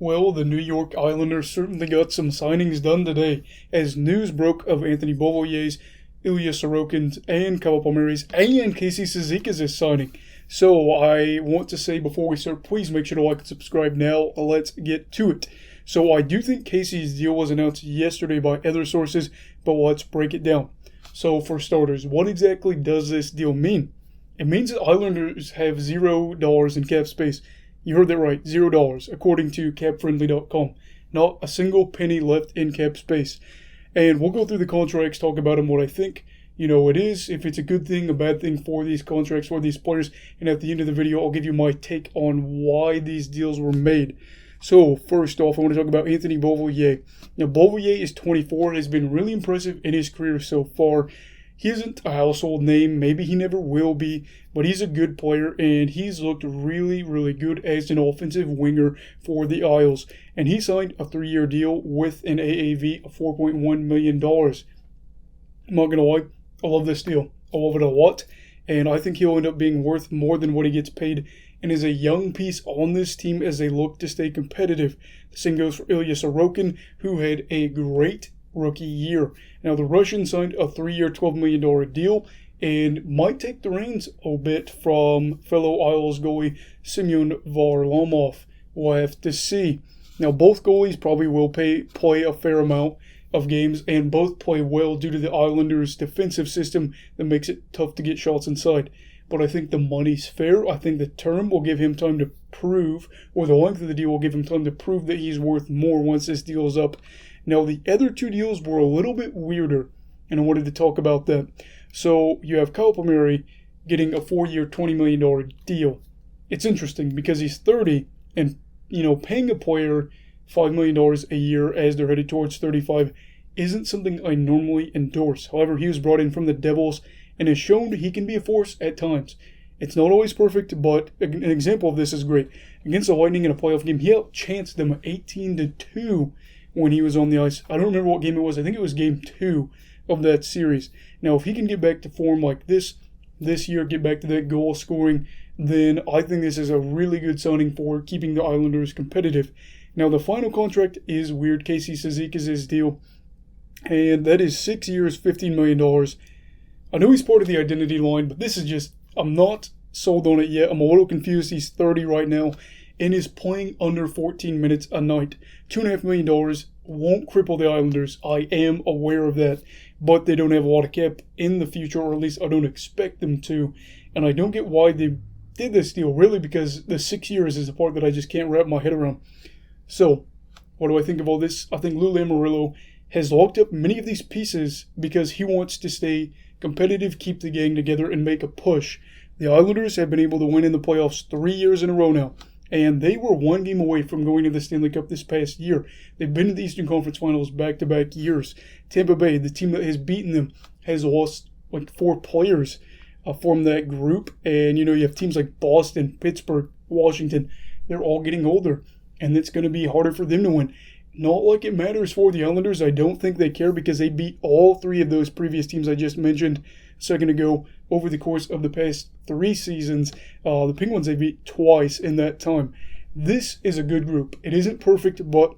Well, the New York Islanders certainly got some signings done today, as news broke of Anthony Beauvillier's, Ilya Sorokin's, and Kyle Palmieri's, and Casey Cizikas' signing. So I want to say before we start, please make sure to like and subscribe now. Let's get to it. So I do think Casey's deal was announced yesterday by other sources, but let's break it down. So for starters, what exactly does this deal mean? It means that Islanders have $0 in cap space. You heard that right, $0, according to CapFriendly.com. Not a single penny left in cap space. And we'll go through the contracts, talk about them, what I think, it is, if it's a good thing, a bad thing for these contracts, for these players. And at the end of the video, I'll give you my take on why these deals were made. So, first off, I want to talk about Anthony Beauvillier. Now, Beauvillier is 24, has been really impressive in his career so far. He isn't a household name, maybe he never will be, but he's a good player, and he's looked really, really good as an offensive winger for the Isles. And he signed a 3-year deal with an AAV of $4.1 million. I'm not going to lie, I love this deal. I love it a lot, and I think he'll end up being worth more than what he gets paid, and is a young piece on this team as they look to stay competitive. The same goes for Ilya Sorokin, who had a great rookie year. Now, the Russian signed a 3-year, $12 million deal and might take the reins a bit from fellow Isles goalie Semyon Varlamov. We'll have to see. Now, both goalies probably will play a fair amount of games, and both play well due to the Islanders' defensive system that makes it tough to get shots inside. But I think the money's fair. I think the term will give him time to prove, or the length of the deal will give him time to prove that he's worth more once this deal is up. Now, the other two deals were a little bit weirder, and I wanted to talk about that. So, you have Kyle Palmieri getting a 4-year, $20 million deal. It's interesting because he's 30, and, paying a player $5 million a year as they're headed towards 35 isn't something I normally endorse. However, he was brought in from the Devils and has shown he can be a force at times. It's not always perfect, but an example of this is great. Against the Lightning in a playoff game, he outchanced them 18-2 when he was on the ice. I don't remember what game it was. I think it was game 2 of that series. Now, if he can get back to form like this year, get back to that goal scoring, then I think this is a really good signing for keeping the Islanders competitive. Now, the final contract is weird. Casey Cizikas' deal, and that is 6 years, $15 million. I know he's part of the identity line, but this is just, I'm not sold on it yet. I'm a little confused. He's 30 right now and is playing under 14 minutes a night. $2.5 million won't cripple the Islanders. I am aware of that, but they don't have a lot of cap in the future, or at least I don't expect them to. And I don't get why they did this deal, really, because the 6 years is the part that I just can't wrap my head around. So, what do I think of all this? I think Lou Lamoriello has locked up many of these pieces because he wants to stay competitive, keep the gang together, and make a push. The Islanders have been able to win in the playoffs 3 years in a row now, and they were 1 game away from going to the Stanley Cup this past year. They've been to the Eastern Conference Finals back-to-back years. Tampa Bay, the team that has beaten them, has lost like 4 players from that group, and you have teams like Boston, Pittsburgh, Washington. They're all getting older, and it's going to be harder for them to win. Not like it matters for the Islanders. I don't think they care because they beat all 3 of those previous teams I just mentioned a second ago over the course of the past 3 seasons. The Penguins they beat twice in that time. This is a good group. It isn't perfect, but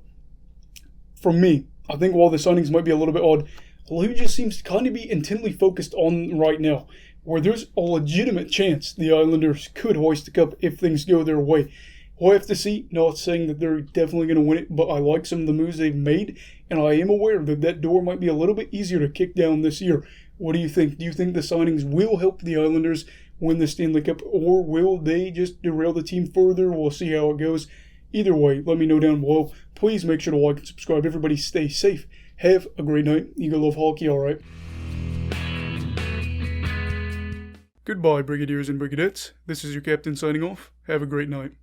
for me, I think while the signings might be a little bit odd, Lou just seems to kind of be intently focused on right now, where there's a legitimate chance the Islanders could hoist the cup if things go their way. We'll have to see. Not saying that they're definitely going to win it, but I like some of the moves they've made, and I am aware that that door might be a little bit easier to kick down this year. What do you think? Do you think the signings will help the Islanders win the Stanley Cup, or will they just derail the team further? We'll see how it goes. Either way, let me know down below. Please make sure to like and subscribe. Everybody stay safe. Have a great night. You go love hockey, all right? Goodbye, Brigadiers and Brigadettes. This is your captain signing off. Have a great night.